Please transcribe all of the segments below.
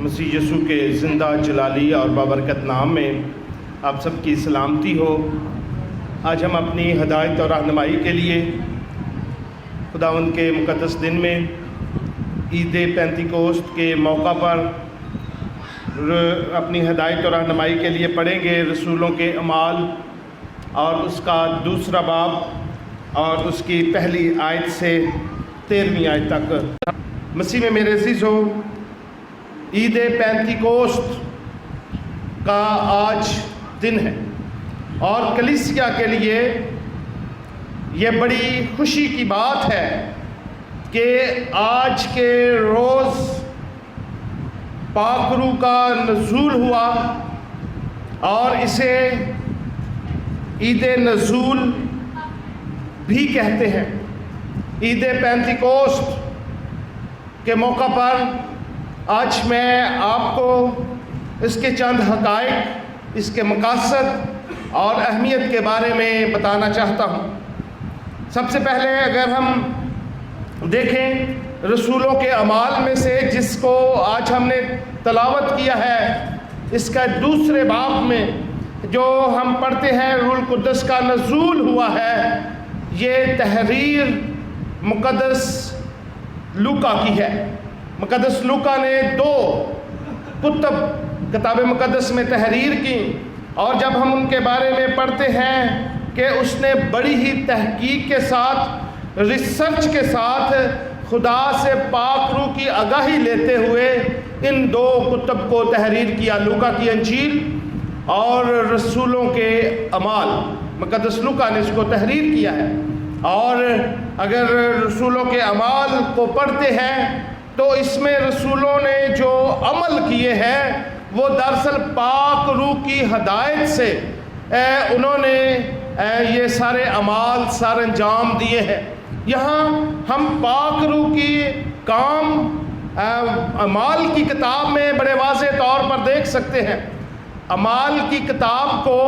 مسیح یسوع کے زندہ جلالی اور بابرکت نام میں آپ سب کی سلامتی ہو۔ آج ہم اپنی ہدایت اور رہنمائی کے لیے خداوند کے مقدس دن میں عید پینتیکوست کے موقع پر اپنی ہدایت اور رہنمائی کے لیے پڑھیں گے رسولوں کے اعمال اور اس کا دوسرا باب اور اس کی پہلی آیت سے 13ویں آیت تک۔ مسیح میں میرے عزیزو، عید پینتیکوست کا آج دن ہے اور کلیسیا کے لیے یہ بڑی خوشی کی بات ہے کہ آج کے روز پاک روح کا نزول ہوا اور اسے عید نزول بھی کہتے ہیں۔ عید پینتیکوست کے موقع پر آج میں آپ کو اس کے چند حقائق، اس کے مقاصد اور اہمیت کے بارے میں بتانا چاہتا ہوں۔ سب سے پہلے اگر ہم دیکھیں رسولوں کے اعمال میں سے جس کو آج ہم نے تلاوت کیا ہے، اس کا دوسرے باب میں جو ہم پڑھتے ہیں روح القدس کا نزول ہوا ہے، یہ تحریر مقدس لوکا کی ہے۔ مقدس لوکا نے 2 کتاب مقدس میں تحریر کی اور جب ہم ان کے بارے میں پڑھتے ہیں کہ اس نے بڑی ہی تحقیق کے ساتھ، ریسرچ کے ساتھ خدا سے پاک روح کی آگاہی لیتے ہوئے ان 2 کتب کو تحریر کیا، لوکا کی انجیل اور رسولوں کے اعمال۔ مقدس لوکا نے اس کو تحریر کیا ہے اور اگر رسولوں کے اعمال کو پڑھتے ہیں تو اس میں رسولوں نے جو عمل کیے ہیں وہ دراصل پاک روح کی ہدایت سے انہوں نے یہ سارے اعمال سر انجام دیے ہیں۔ یہاں ہم پاک روح کی کام اعمال کی کتاب میں بڑے واضح طور پر دیکھ سکتے ہیں۔ اعمال کی کتاب کو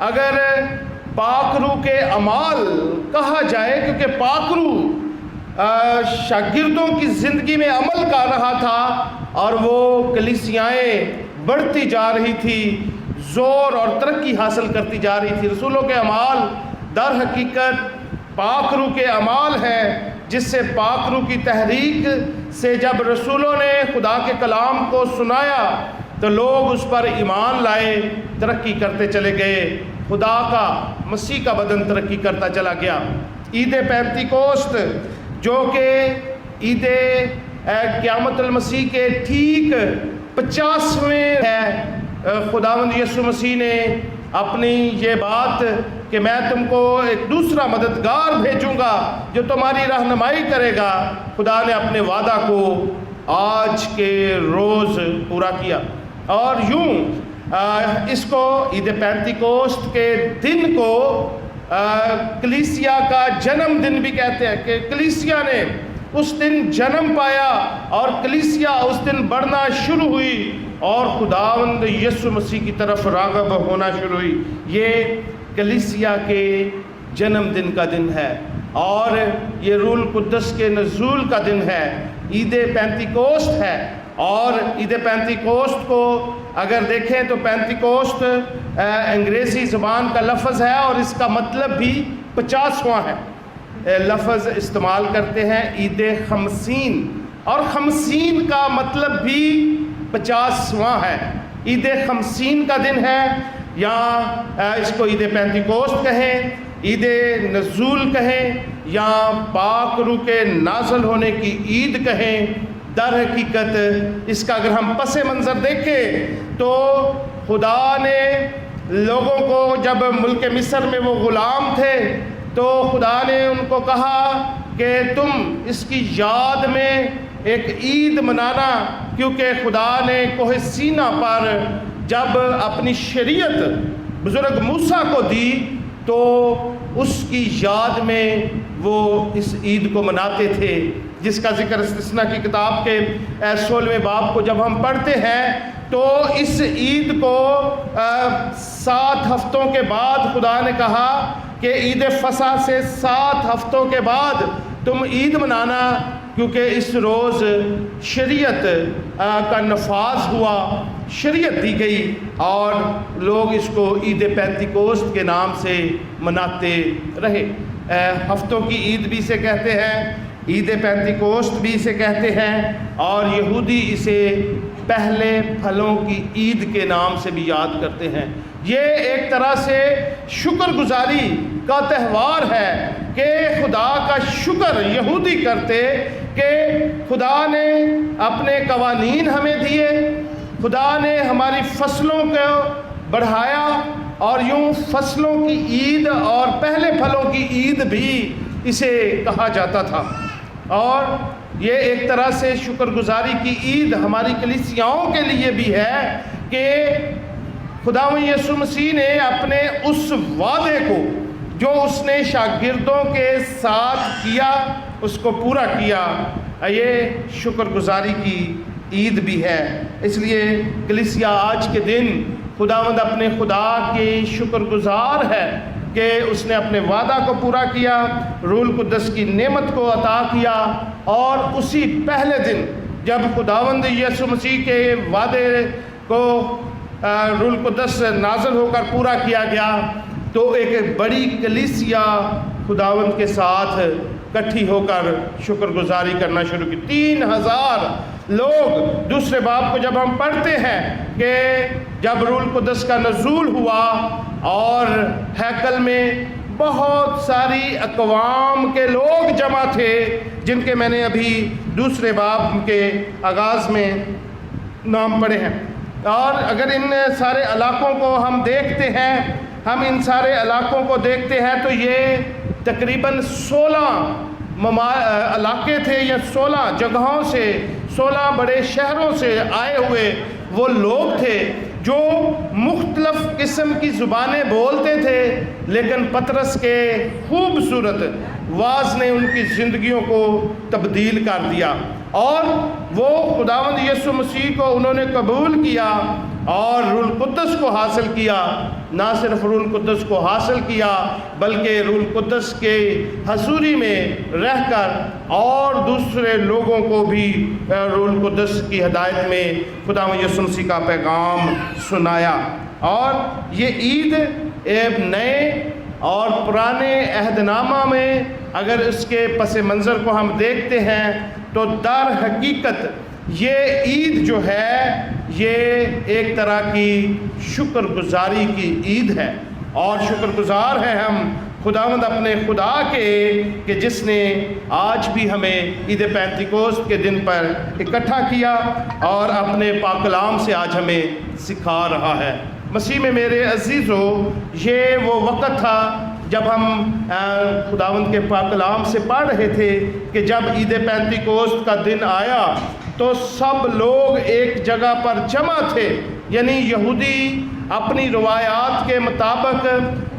اگر پاک روح کے اعمال کہا جائے، کیونکہ پاک روح شاگردوں کی زندگی میں عمل کر رہا تھا اور وہ کلیسیائیں بڑھتی جا رہی تھی، زور اور ترقی حاصل کرتی جا رہی تھی۔ رسولوں کے اعمال در حقیقت پاک روح کے اعمال ہیں، جس سے پاک روح کی تحریک سے جب رسولوں نے خدا کے کلام کو سنایا تو لوگ اس پر ایمان لائے، ترقی کرتے چلے گئے، خدا کا، مسیح کا بدن ترقی کرتا چلا گیا۔ عید پینتیکوست جو کہ عید قیامت المسیح کے ٹھیک 50ویں ہے، خداوند یسوع مسیح نے اپنی یہ بات کہ میں تم کو ایک دوسرا مددگار بھیجوں گا جو تمہاری رہنمائی کرے گا، خدا نے اپنے وعدہ کو آج کے روز پورا کیا اور یوں اس کو عید پینتیکوست کے دن کو کلیسیا کا جنم دن بھی کہتے ہیں کہ کلیسیا نے اس دن جنم پایا اور کلیسیا اس دن بڑھنا شروع ہوئی اور خداوند یسوع مسیح کی طرف راغب ہونا شروع ہوئی۔ یہ کلیسیا کے جنم دن کا دن ہے اور یہ روح القدس کے نزول کا دن ہے، عید پینتیکوست ہے۔ اور عید پینتیکوست کو اگر دیکھیں تو پینتیکوست انگریزی زبان کا لفظ ہے اور اس کا مطلب بھی 50واں ہے۔ لفظ استعمال کرتے ہیں عید خمسین اور خمسین کا مطلب بھی 50واں ہے۔ عید خمسین کا دن ہے، یا اس کو عید پینتیکوست کہیں، عید نزول کہیں یا پاک روح کے نازل ہونے کی عید کہیں۔ در حقیقت اس کا اگر ہم پس منظر دیکھیں تو خدا نے لوگوں کو جب ملک مصر میں وہ غلام تھے تو خدا نے ان کو کہا کہ تم اس کی یاد میں ایک عید منانا، کیونکہ خدا نے کوہ سینا پر جب اپنی شریعت بزرگ موسیٰ کو دی تو اس کی یاد میں وہ اس عید کو مناتے تھے، جس کا ذکر استثناء کی کتاب کے 16ویں باب کو جب ہم پڑھتے ہیں تو اس عید کو 7 ہفتوں کے بعد خدا نے کہا کہ عید فصح سے 7 ہفتوں کے بعد تم عید منانا، کیونکہ اس روز شریعت کا نفاذ ہوا، شریعت دی گئی اور لوگ اس کو عید پینتیکوست کے نام سے مناتے رہے۔ ہفتوں کی عید بھی اسے کہتے ہیں، عید پینتیکوست بھی اسے کہتے ہیں، اور یہودی اسے پہلے پھلوں کی عید کے نام سے بھی یاد کرتے ہیں۔ یہ ایک طرح سے شکر گزاری کا تہوار ہے کہ خدا کا شکر یہودی کرتے کہ خدا نے اپنے قوانین ہمیں دیے، خدا نے ہماری فصلوں کو بڑھایا، اور یوں فصلوں کی عید اور پہلے پھلوں کی عید بھی اسے کہا جاتا تھا۔ اور یہ ایک طرح سے شکر گزاری کی عید ہماری کلیسیاؤں کے لیے بھی ہے کہ خداوند یسوع مسیح نے اپنے اس وعدے کو جو اس نے شاگردوں کے ساتھ کیا اس کو پورا کیا۔ یہ شکر گزاری کی عید بھی ہے۔ اس لیے کلیسیا آج کے دن خداوند اپنے خدا کے شکر گزار ہے کہ اس نے اپنے وعدہ کو پورا کیا، روح القدس کی نعمت کو عطا کیا، اور اسی پہلے دن جب خداوند یسوع مسیح کے وعدے کو روح القدس نازل ہو کر پورا کیا گیا تو ایک بڑی کلیسیا خداوند کے ساتھ اکٹھی ہو کر شکر گزاری کرنا شروع کی۔ 3000 لوگ، دوسرے باب کو جب ہم پڑھتے ہیں کہ جب روح القدس کا نزول ہوا اور ہیکل میں بہت ساری اقوام کے لوگ جمع تھے جن کے میں نے ابھی دوسرے باب کے آغاز میں نام پڑھے ہیں، اور اگر ان سارے علاقوں کو ہم دیکھتے ہیں، ہم ان سارے علاقوں کو دیکھتے ہیں تو یہ تقریباً 16 علاقے تھے، یا 16 جگہوں سے، 16 بڑے شہروں سے آئے ہوئے وہ لوگ تھے جو مختلف قسم کی زبانیں بولتے تھے، لیکن پطرس کے خوبصورت واعظ نے ان کی زندگیوں کو تبدیل کر دیا، اور وہ خداوند یسوع مسیح کو انہوں نے قبول کیا اور روح القدس کو حاصل کیا۔ نہ صرف روح القدس کو حاصل کیا بلکہ روح القدس کے حضوری میں رہ کر اور دوسرے لوگوں کو بھی روح القدس کی ہدایت میں خداوند یسوع مسیح کا پیغام سنایا۔ اور یہ عید ایک نئے اور پرانے عہد نامہ میں اگر اس کے پس منظر کو ہم دیکھتے ہیں تو در حقیقت یہ عید جو ہے یہ ایک طرح کی شکر گزاری کی عید ہے، اور شکر گزار ہیں ہم خداوند اپنے خدا کے کہ جس نے آج بھی ہمیں عید پینتیکوست کے دن پر اکٹھا کیا اور اپنے پاک کلام سے آج ہمیں سکھا رہا ہے۔ مسیح میں میرے عزیزو، یہ وہ وقت تھا جب ہم خداوند کے پاک کلام سے پڑھ رہے تھے کہ جب عید پینتیکوست کا دن آیا تو سب لوگ ایک جگہ پر جمع تھے، یعنی یہودی اپنی روایات کے مطابق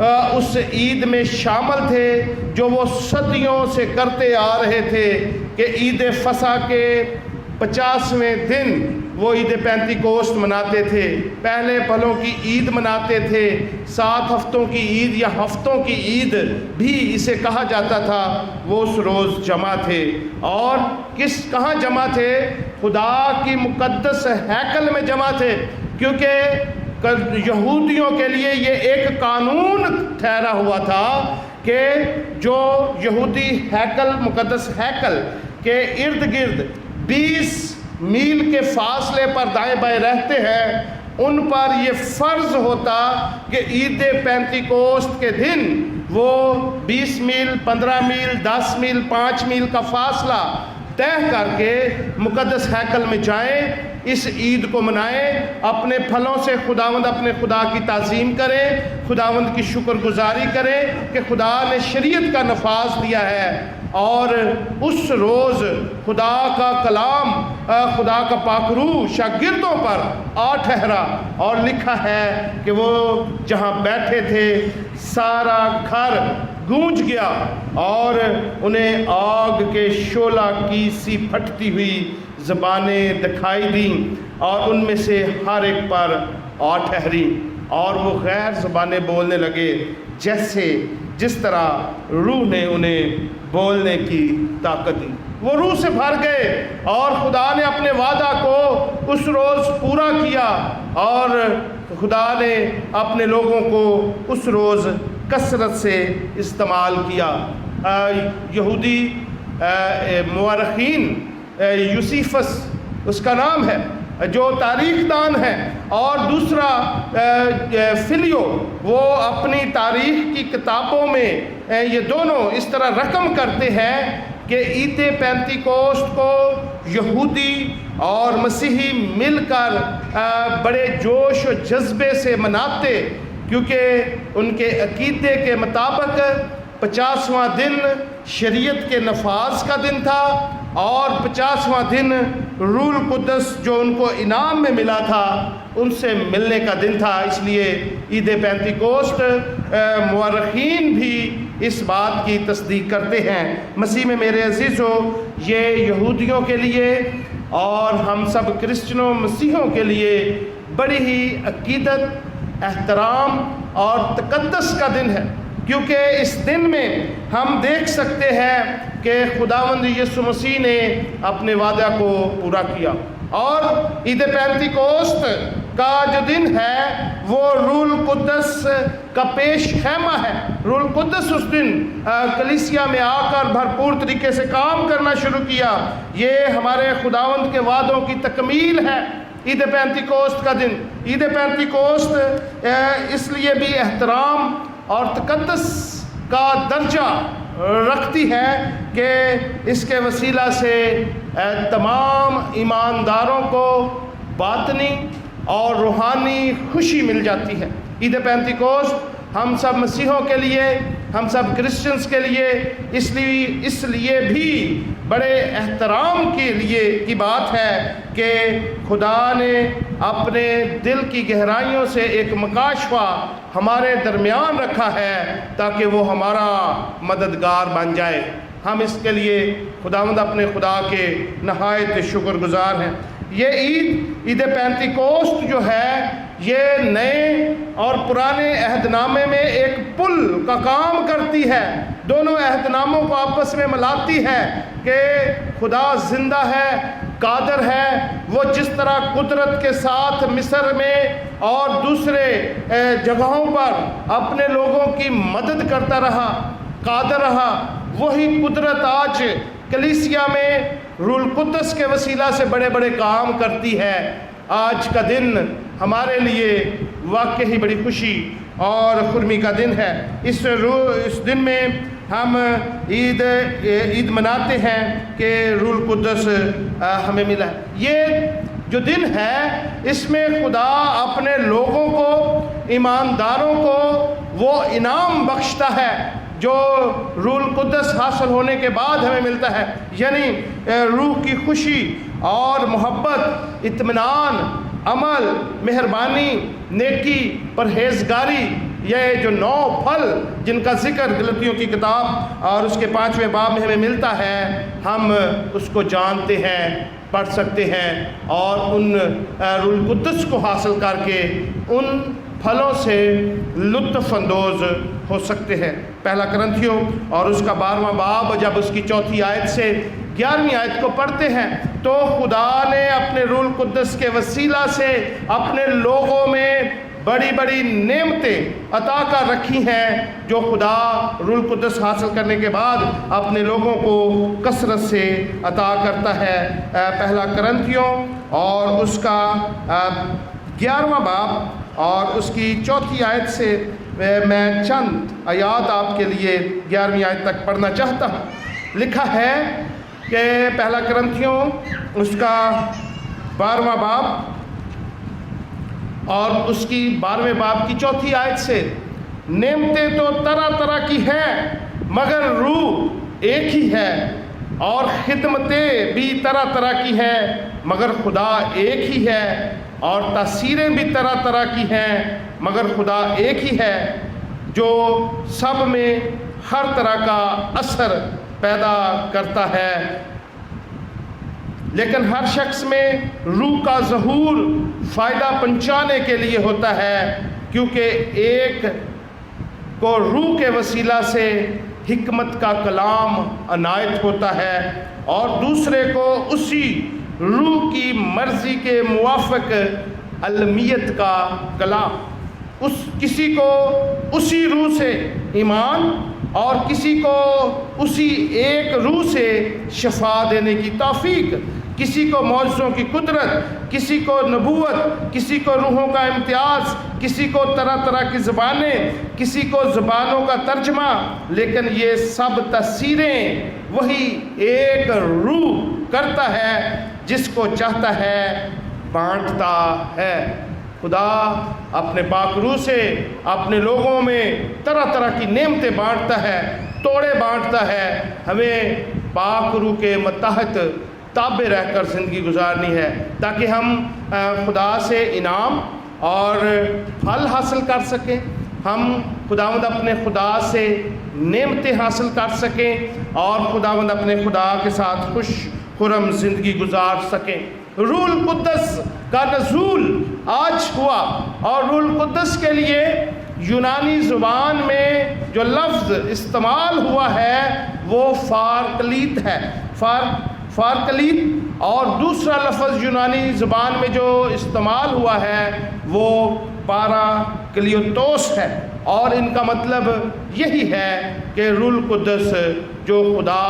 اس عید میں شامل تھے جو وہ صدیوں سے کرتے آ رہے تھے کہ عید فصح کے 50ویں دن وہ عید پینتیکوست مناتے تھے، پہلے پھلوں کی عید مناتے تھے، 7 ہفتوں کی عید یا ہفتوں کی عید بھی اسے کہا جاتا تھا۔ وہ اس روز جمع تھے، اور کہاں جمع تھے؟ خدا کی مقدس ہیکل میں جمع تھے، کیونکہ یہودیوں کے لیے یہ ایک قانون ٹھہرا ہوا تھا کہ جو یہودی ہیکل، مقدس ہیکل کے ارد گرد 20 میل کے فاصلے پر دائیں بائیں رہتے ہیں، ان پر یہ فرض ہوتا کہ عید پینتیکوست کے دن وہ 20 میل، 15 میل، 10 میل، 5 میل کا فاصلہ طے کر کے مقدس ہیکل میں جائیں، اس عید کو منائیں، اپنے پھلوں سے خداوند اپنے خدا کی تعظیم کریں، خداوند کی شکر گزاری کریں کہ خدا نے شریعت کا نفاذ دیا ہے، اور اس روز خدا کا کلام، خدا کا پاک روح شاگردوں پر آ ٹھہرا، اور لکھا ہے کہ وہ جہاں بیٹھے تھے سارا گھر گونج گیا اور انہیں آگ کے شعلہ کی سی پھٹتی ہوئی زبانیں دکھائی دیں، اور ان میں سے ہر ایک پر آ ٹھہری، اور وہ غیر زبانیں بولنے لگے جس طرح روح نے انہیں بولنے کی طاقت دی۔ وہ روح سے بھر گئے اور خدا نے اپنے وعدہ کو اس روز پورا کیا، اور خدا نے اپنے لوگوں کو اس روز کثرت سے استعمال کیا۔ یہودی مورخین یوسیفس اس کا نام ہے جو تاریخ دان ہے، اور دوسرا فلیو، وہ اپنی تاریخ کی کتابوں میں یہ دونوں اس طرح رقم کرتے ہیں کہ عید پینتیکوسٹ کو یہودی اور مسیحی مل کر بڑے جوش و جذبے سے مناتے، کیونکہ ان کے عقیدے کے مطابق 50واں دن شریعت کے نفاذ کا دن تھا، اور 50واں دن روح القدس جو ان کو انعام میں ملا تھا ان سے ملنے کا دن تھا۔ اس لیے عید پینتیکوسٹ مورخین بھی اس بات کی تصدیق کرتے ہیں۔ مسیح میں میرے عزیزو، یہ یہودیوں کے لیے اور ہم سب کرسچنوں مسیحوں کے لیے بڑی ہی عقیدت، احترام اور تقدس کا دن ہے، کیونکہ اس دن میں ہم دیکھ سکتے ہیں کہ خداوند یسوع مسیح نے اپنے وعدہ کو پورا کیا۔ اور عید پینتیکوسٹ کا جو دن ہے وہ روح القدس کا پیش خیمہ ہے۔ روح القدس اس دن کلیسیا میں آ کر بھرپور طریقے سے کام کرنا شروع کیا۔ یہ ہمارے خداوند کے وعدوں کی تکمیل ہے۔ عید پینتیکوسٹ کا دن، عید پینتیکوسٹ اس لیے بھی احترام اور تقدس کا درجہ رکھتی ہے کہ اس کے وسیلہ سے تمام ایمانداروں کو باطنی اور روحانی خوشی مل جاتی ہے۔ عید پینتیکوسٹ ہم سب مسیحوں کے لیے، ہم سب کرسچنز کے لیے اس لیے بھی بڑے احترام کی بات ہے کہ خدا نے اپنے دل کی گہرائیوں سے ایک مکاشفہ ہمارے درمیان رکھا ہے تاکہ وہ ہمارا مددگار بن جائے۔ ہم اس کے لیے خداوند اپنے خدا کے نہایت شکر گزار ہیں۔ یہ عید پینتیکوسٹ جو ہے یہ نئے اور پرانے عہد نامے میں ایک پل کا کام کرتی ہے، دونوں عہد ناموں کو آپس میں ملاتی ہے کہ خدا زندہ ہے، قادر ہے۔ وہ جس طرح قدرت کے ساتھ مصر میں اور دوسرے جگہوں پر اپنے لوگوں کی مدد کرتا رہا، قادر رہا، وہی قدرت آج کلیسیا میں روح القدس کے وسیلہ سے بڑے بڑے کام کرتی ہے۔ آج کا دن ہمارے لیے واقعی بڑی خوشی اور خرمی کا دن ہے۔ اس دن میں ہم عید مناتے ہیں کہ روح القدس ہمیں ملا ہے۔ یہ جو دن ہے اس میں خدا اپنے لوگوں کو، ایمانداروں کو وہ انعام بخشتا ہے جو روح القدس حاصل ہونے کے بعد ہمیں ملتا ہے، یعنی روح کی خوشی اور محبت، اطمینان، عمل، مہربانی، نیکی، پرہیزگاری، یہ جو 9 پھل جن کا ذکر غلطیوں کی کتاب اور اس کے 5ویں باب میں ہمیں ملتا ہے، ہم اس کو جانتے ہیں، پڑھ سکتے ہیں اور ان روح القدس کو حاصل کر کے ان پھلوں سے لطف اندوز ہو سکتے ہیں۔ پہلا کرنتھیوں اور اس کا 12واں باب جب اس کی 4 آیت سے 11ویں آیت کو پڑھتے ہیں تو خدا نے اپنے روح القدس کے وسیلہ سے اپنے لوگوں میں بڑی بڑی نعمتیں عطا کر رکھی ہیں جو خدا روح القدس حاصل کرنے کے بعد اپنے لوگوں کو کثرت سے عطا کرتا ہے۔ پہلا کرنتھیوں اور اس کا 11واں باب اور اس کی 4 آیت سے میں چند آیات آپ کے لیے 11ویں آیت تک پڑھنا چاہتا ہوں۔ لکھا ہے کہ پہلا کرنتھیوں اس کا 12واں باب اور اس کی 12ویں باب کی 4 آیت سے، نعمتیں تو طرح طرح کی ہیں مگر روح ایک ہی ہے، اور خدمتیں بھی طرح طرح کی ہیں مگر خدا ایک ہی ہے، اور تاثیریں بھی طرح طرح کی ہیں مگر خدا ایک ہی ہے، جو سب میں ہر طرح کا اثر پیدا کرتا ہے، لیکن ہر شخص میں روح کا ظہور فائدہ پہنچانے کے لیے ہوتا ہے، کیونکہ ایک کو روح کے وسیلہ سے حکمت کا کلام عنایت ہوتا ہے اور دوسرے کو اسی روح کی مرضی کے موافق علمیت کا کلام. کسی کو اسی روح سے ایمان اور کسی کو اسی ایک روح سے شفا دینے کی توفیق، کسی کو معجزوں کی قدرت، کسی کو نبوت، کسی کو روحوں کا امتیاز، کسی کو طرح طرح کی زبانیں، کسی کو زبانوں کا ترجمہ، لیکن یہ سب تاثیریں وہی ایک روح کرتا ہے، جس کو چاہتا ہے بانٹتا ہے. خدا اپنے پاک روح سے اپنے لوگوں میں طرح طرح کی نعمتیں بانٹتا ہے، توڑے بانٹتا ہے. ہمیں پاک روح کے متحد تابع رہ کر زندگی گزارنی ہے تاکہ ہم خدا سے انعام اور پھل حاصل کر سکیں، ہم خداوند اپنے خدا سے نعمتیں حاصل کر سکیں اور خداوند اپنے خدا کے ساتھ خوش خرم زندگی گزار سکیں. روح القدس کا نزول آج ہوا اور روح القدس کے لیے یونانی زبان میں جو لفظ استعمال ہوا ہے وہ فارکلیت ہے. فارکلیت اور دوسرا لفظ یونانی زبان میں جو استعمال ہوا ہے وہ پاراکلیوتوس ہے، اور ان کا مطلب یہی ہے کہ روح القدس جو خدا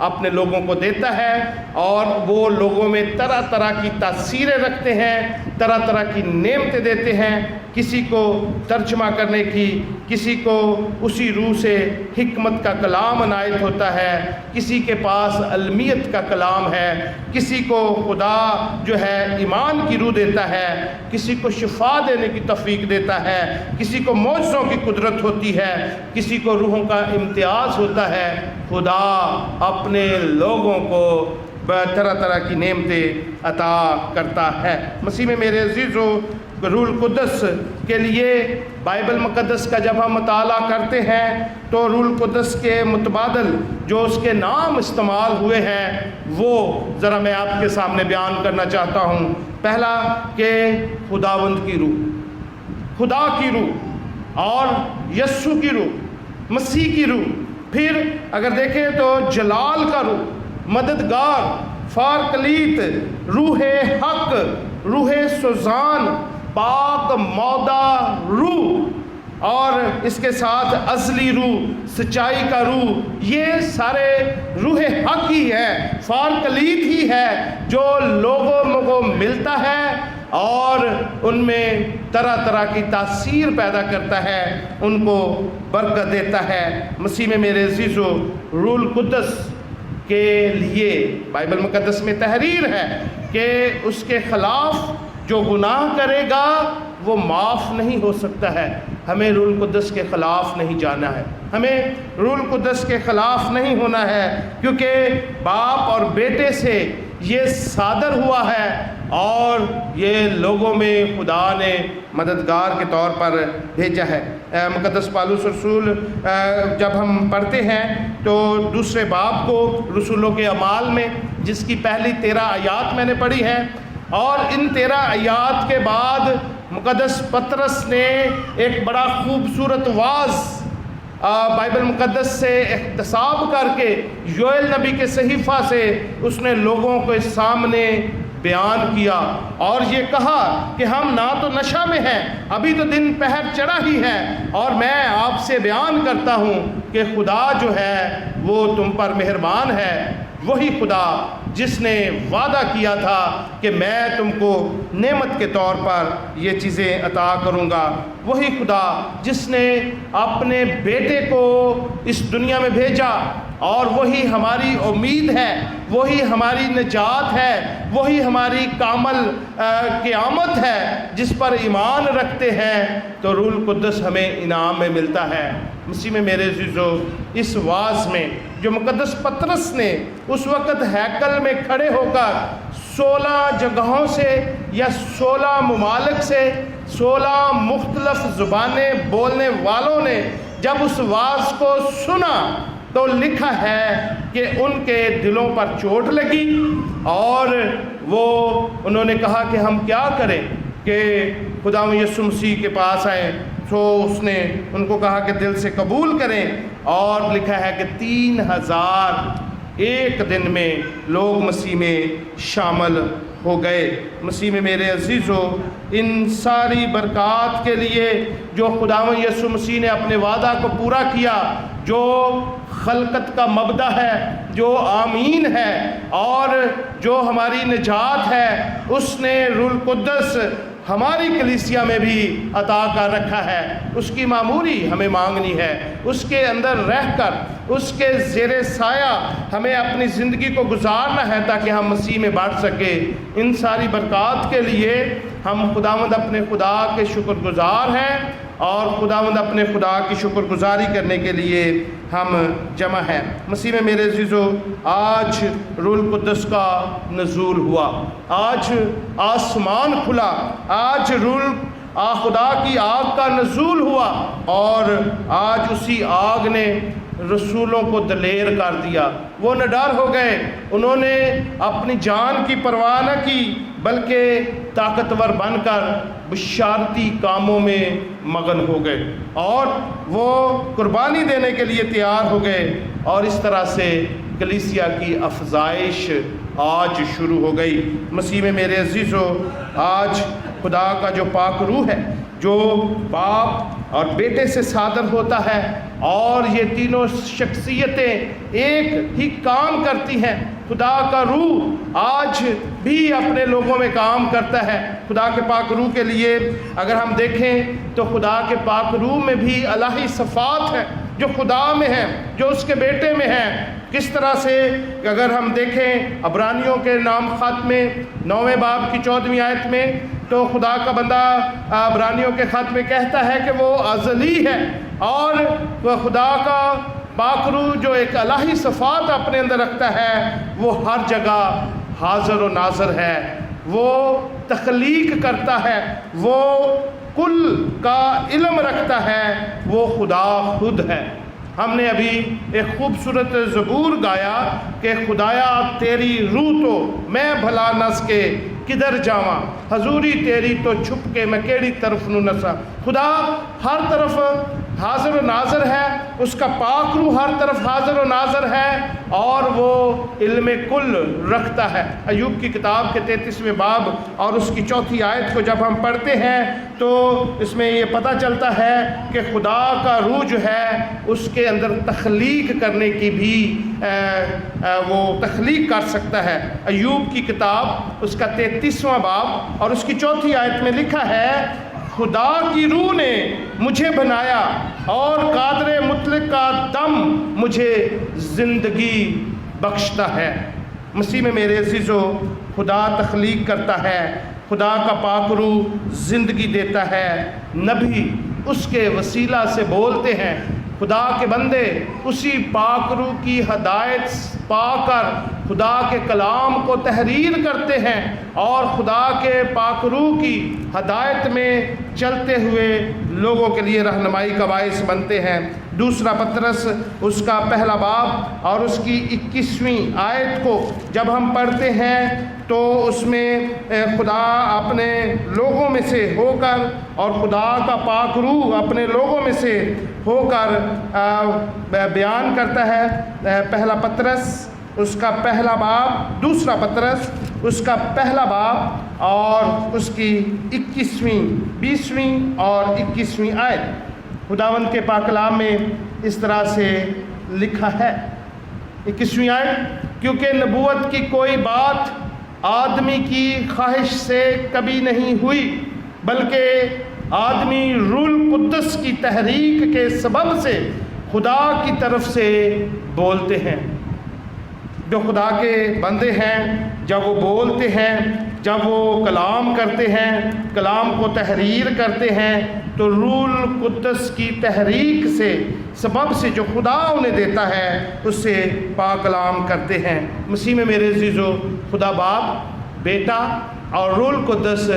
اپنے لوگوں کو دیتا ہے اور وہ لوگوں میں طرح طرح کی تاثیریں رکھتے ہیں، طرح طرح کی نعمتیں دیتے ہیں. کسی کو ترجمہ کرنے کی، کسی کو اسی روح سے حکمت کا کلام عنایت ہوتا ہے، کسی کے پاس علمیت کا کلام ہے، کسی کو خدا جو ہے ایمان کی روح دیتا ہے، کسی کو شفا دینے کی توفیق دیتا ہے، کسی کو معجزوں کی قدرت ہوتی ہے، کسی کو روحوں کا امتیاز ہوتا ہے. خدا اپنے لوگوں کو طرح طرح کی نعمتیں عطا کرتا ہے. مسیح میں میرے عزیزو، روح القدس کے لیے بائبل مقدس کا جب ہم مطالعہ کرتے ہیں تو روح القدس کے متبادل جو اس کے نام استعمال ہوئے ہیں وہ ذرا میں آپ کے سامنے بیان کرنا چاہتا ہوں. پہلا کہ خداوند کی روح، خدا کی روح، اور یسوع کی روح، مسیح کی روح. پھر اگر دیکھیں تو جلال کا روح، مددگار، فارکلیت، روح حق، روح سوزان، پاک مودع روح، اور اس کے ساتھ ازلی روح، سچائی کا روح. یہ سارے روح حق ہی ہے، فارکلیت ہی ہے جو لوگوں کو ملتا ہے اور ان میں طرح طرح کی تاثیر پیدا کرتا ہے، ان کو برکت دیتا ہے. مسیح میں میرے عزیزو، روح القدس کے لیے بائبل مقدس میں تحریر ہے کہ اس کے خلاف جو گناہ کرے گا وہ معاف نہیں ہو سکتا ہے. ہمیں روح القدس کے خلاف نہیں جانا ہے، ہمیں روح القدس کے خلاف نہیں ہونا ہے، کیونکہ باپ اور بیٹے سے یہ صادر ہوا ہے اور یہ لوگوں میں خدا نے مددگار کے طور پر بھیجا ہے. مقدس پالوس رسول جب ہم پڑھتے ہیں تو دوسرے باب کو رسولوں کے اعمال میں، جس کی پہلی 13 آیات میں نے پڑھی ہے، اور ان 13 آیات کے بعد مقدس پطرس نے ایک بڑا خوبصورت واعظ بائبل مقدس سے اقتصاب کر کے یوئیل نبی کے صحیفہ سے اس نے لوگوں کے سامنے بیان کیا اور یہ کہا کہ ہم نہ تو نشہ میں ہیں، ابھی تو دن پہر چڑھا ہی ہے، اور میں آپ سے بیان کرتا ہوں کہ خدا جو ہے وہ تم پر مہربان ہے. وہی خدا جس نے وعدہ کیا تھا کہ میں تم کو نعمت کے طور پر یہ چیزیں عطا کروں گا، وہی خدا جس نے اپنے بیٹے کو اس دنیا میں بھیجا، اور وہی ہماری امید ہے، وہی ہماری نجات ہے، وہی ہماری کامل قیامت ہے جس پر ایمان رکھتے ہیں تو روح القدس ہمیں انعام میں ملتا ہے. مسیح میں میرے عزیزو، اس واعظ میں جو مقدس پطرس نے اس وقت ہیکل میں کھڑے ہو کر 16 جگہوں سے یا 16 ممالک سے 16 مختلف زبانیں بولنے والوں نے جب اس واعظ کو سنا تو لکھا ہے کہ ان کے دلوں پر چوٹ لگی اور انہوں نے کہا کہ ہم کیا کریں کہ خدا یسوع مسیح کے پاس آئیں. تو اس نے ان کو کہا کہ دل سے قبول کریں، اور لکھا ہے کہ 3000 ایک دن میں لوگ مسیح میں شامل ہو گئے۔ مسیح میں میرے عزیزو، ان ساری برکات کے لیے جو خداوند یسوع مسیح نے اپنے وعدہ کو پورا کیا، جو خلقت کا مبدأ ہے، جو آمین ہے، اور جو ہماری نجات ہے، اس نے روح القدس ہماری کلیسیا میں بھی عطا کر رکھا ہے۔ اس کی معموری ہمیں مانگنی ہے، اس کے اندر رہ کر اس کے زیر سایہ ہمیں اپنی زندگی کو گزارنا ہے تاکہ ہم مسیح میں بڑھ سکے۔ ان ساری برکات کے لیے ہم خداوند اپنے خدا کے شکر گزار ہیں، اور خداوند اپنے خدا کی شکر گزاری کرنے کے لیے ہم جمع ہیں۔ مسیح میں میرے عزیزو، آج روح القدس کا نزول ہوا، آج آسمان کھلا، آج خدا کی آگ کا نزول ہوا، اور آج اسی آگ نے رسولوں کو دلیر کر دیا۔ وہ نڈر ہو گئے، انہوں نے اپنی جان کی پرواہ نہ کی، بلکہ طاقتور بن کر بشارتی کاموں میں مگن ہو گئے، اور وہ قربانی دینے کے لیے تیار ہو گئے، اور اس طرح سے کلیسیا کی افزائش آج شروع ہو گئی۔ مسیح میں میرے عزیزو، آج خدا کا جو پاک روح ہے، جو باپ اور بیٹے سے صادر ہوتا ہے، اور یہ تینوں شخصیتیں ایک ہی کام کرتی ہیں۔ خدا کا روح آج بھی اپنے لوگوں میں کام کرتا ہے۔ خدا کے پاک روح کے لیے اگر ہم دیکھیں تو خدا کے پاک روح میں بھی الہی صفات ہیں جو خدا میں ہیں، جو اس کے بیٹے میں ہیں۔ کس طرح سے اگر ہم دیکھیں عبرانیوں کے نام خط میں 9ویں باب کی 14ویں آیت میں، تو خدا کا بندہ عبرانیوں کے خط میں کہتا ہے کہ وہ ازلی ہے، اور وہ خدا کا پاک روح جو ایک الہی صفات اپنے اندر رکھتا ہے، وہ ہر جگہ حاضر و ناظر ہے، وہ تخلیق کرتا ہے، وہ کل کا علم رکھتا ہے، وہ خدا خود ہے۔ ہم نے ابھی ایک خوبصورت زبور گایا کہ خدایا تیری روح تو میں بھلا نس کے کدھر جاواں، حضوری تیری تو چھپ کے میں کیڑی طرف نو نسا۔ خدا ہر طرف حاضر و ناظر ہے، اس کا پاک روح ہر طرف حاضر و ناظر ہے، اور وہ علم کل رکھتا ہے۔ ایوب کی کتاب کے 33ویں باب اور اس کی 4تھی آیت کو جب ہم پڑھتے ہیں تو اس میں یہ پتہ چلتا ہے کہ خدا کا روح جو ہے اس کے اندر تخلیق کرنے کی بھی وہ تخلیق کر سکتا ہے۔ ایوب کی کتاب اس کا 33واں باب اور اس کی 4تھی آیت میں لکھا ہے، خدا کی روح نے مجھے بنایا اور قادر مطلق کا دم مجھے زندگی بخشتا ہے۔ مسیح میں میرے عزیزو، خدا تخلیق کرتا ہے، خدا کا پاک روح زندگی دیتا ہے، نبی اس کے وسیلہ سے بولتے ہیں، خدا کے بندے اسی پاک روح کی ہدایت پا کر خدا کے کلام کو تحریر کرتے ہیں، اور خدا کے پاک روح کی ہدایت میں چلتے ہوئے لوگوں کے لیے رہنمائی کا باعث بنتے ہیں۔ دوسرا پطرس اس کا پہلا باب اور اس کی 21ویں آیت کو جب ہم پڑھتے ہیں تو اس میں خدا اپنے لوگوں میں سے ہو کر اور خدا کا پاک روح اپنے لوگوں میں سے ہو کر بیان کرتا ہے۔ پہلا پطرس اس کا پہلا باب، دوسرا پطرس اس کا پہلا باب اور اس کی 21ویں، 20ویں اور 21ویں آیت، خداوند کے پاک کلام میں اس طرح سے لکھا ہے۔ 21ویں آیت، کیونکہ نبوت کی کوئی بات آدمی کی خواہش سے کبھی نہیں ہوئی، بلکہ آدمی روح القدس کی تحریک کے سبب سے خدا کی طرف سے بولتے ہیں۔ جو خدا کے بندے ہیں جب وہ بولتے ہیں، جب وہ کلام کرتے ہیں، کلام کو تحریر کرتے ہیں، تو روح القدس کی تحریک سے سبب سے جو خدا انہیں دیتا ہے اس سے پاک کلام کرتے ہیں۔ مسیح میں میرے عزیزو، خدا باپ، بیٹا اور روح القدس،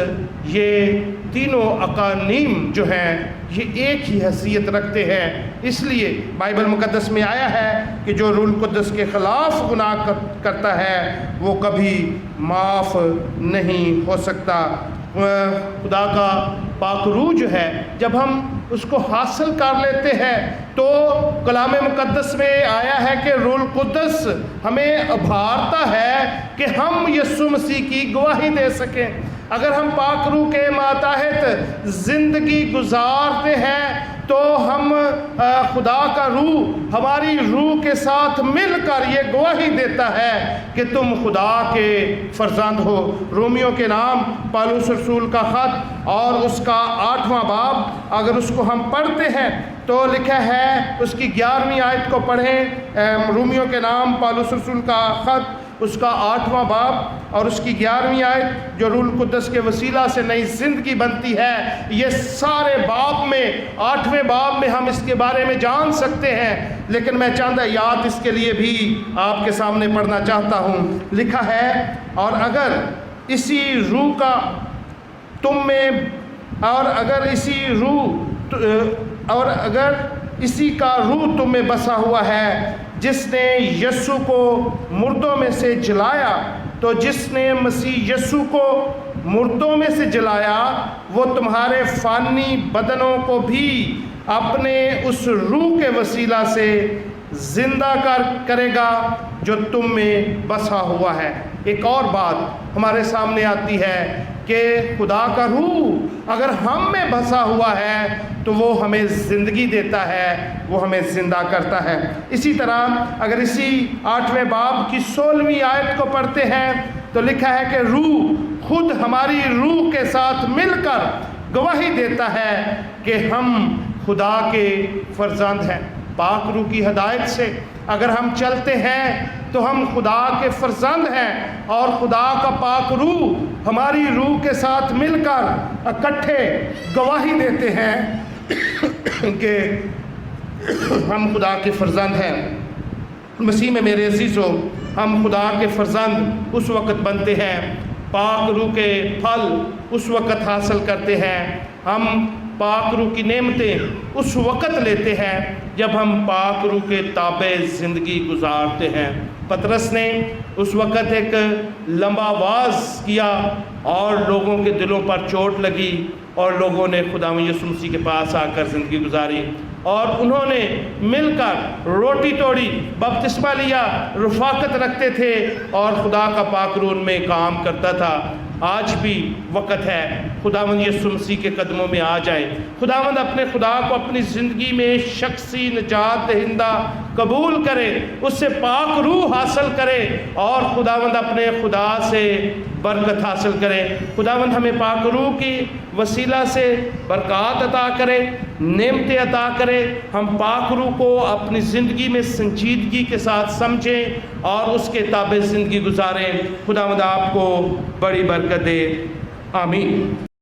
یہ تینوں اقانیم جو ہیں یہ ایک ہی حیثیت رکھتے ہیں۔ اس لیے بائبل مقدس میں آیا ہے کہ جو روح القدس کے خلاف گناہ کرتا ہے وہ کبھی معاف نہیں ہو سکتا۔ خدا کا پاک روح جو ہے جب ہم اس کو حاصل کر لیتے ہیں تو کلام مقدس میں آیا ہے کہ روح القدس ہمیں ابھارتا ہے کہ ہم یسوع مسیح کی گواہی دے سکیں۔ اگر ہم پاک روح کے ماتحت زندگی گزارتے ہیں تو ہم خدا کا روح ہماری روح کے ساتھ مل کر یہ گواہی دیتا ہے کہ تم خدا کے فرزند ہو۔ رومیوں کے نام پالوس رسول کا خط اور اس کا 8واں باب اگر اس کو ہم پڑھتے ہیں تو لکھا ہے، اس کی 11ویں آیت کو پڑھیں، رومیوں کے نام پالوس رسول کا خط اس کا 8واں باب اور اس کی 11ویں آیت جو روح القدس کے وسیلہ سے نئی زندگی بنتی ہے۔ یہ سارے باب میں 8ویں باب میں ہم اس کے بارے میں جان سکتے ہیں، لیکن میں چند آیات اس کے لیے بھی آپ کے سامنے پڑھنا چاہتا ہوں۔ لکھا ہے، اور اگر اسی روح کا تم میں اور اگر اسی کا روح تم میں بسا ہوا ہے جس نے یسوع کو مردوں میں سے جلایا، تو جس نے مسیح یسوع کو مردوں میں سے جلایا وہ تمہارے فانی بدنوں کو بھی اپنے اس روح کے وسیلہ سے زندہ کرے گا جو تم میں بسا ہوا ہے۔ ایک اور بات ہمارے سامنے آتی ہے کہ خدا کا روح اگر ہم میں بسا ہوا ہے تو وہ ہمیں زندگی دیتا ہے، وہ ہمیں زندہ کرتا ہے۔ اسی طرح اگر اسی 8ویں باب کی 16ویں آیت کو پڑھتے ہیں تو لکھا ہے کہ روح خود ہماری روح کے ساتھ مل کر گواہی دیتا ہے کہ ہم خدا کے فرزند ہیں۔ پاک روح کی ہدایت سے اگر ہم چلتے ہیں تو ہم خدا کے فرزند ہیں، اور خدا کا پاک روح ہماری روح کے ساتھ مل کر اکٹھے گواہی دیتے ہیں کہ ہم خدا کے فرزند ہیں۔ مسیح میں میرے عزیزو، ہم خدا کے فرزند اس وقت بنتے ہیں، پاک روح کے پھل اس وقت حاصل کرتے ہیں، ہم پاک روح کی نعمتیں اس وقت لیتے ہیں جب ہم پاک روح کے تابع زندگی گزارتے ہیں۔ پطرس نے اس وقت ایک لمبا واز کیا اور لوگوں کے دلوں پر چوٹ لگی، اور لوگوں نے خداوند یسوع مسیح کے پاس آ کر زندگی گزاری، اور انہوں نے مل کر روٹی توڑی، بپتسمہ لیا، رفاقت رکھتے تھے، اور خدا کا پاک روح ان میں کام کرتا تھا۔ آج بھی وقت ہے خداوند یسوع مسیح کے قدموں میں آ جائے، خداوند اپنے خدا کو اپنی زندگی میں شخصی نجات دہندہ قبول کرے، اس سے پاک روح حاصل کرے، اور خداوند اپنے خدا سے برکت حاصل کرے۔ خداوند ہمیں پاک روح کی وسیلہ سے برکات عطا کرے، نعمتیں عطا کرے، ہم پاک روح کو اپنی زندگی میں سنجیدگی کے ساتھ سمجھیں اور اس کے تابع زندگی گزاریں۔ خداوند آپ کو بڑی برکت دے، آمین۔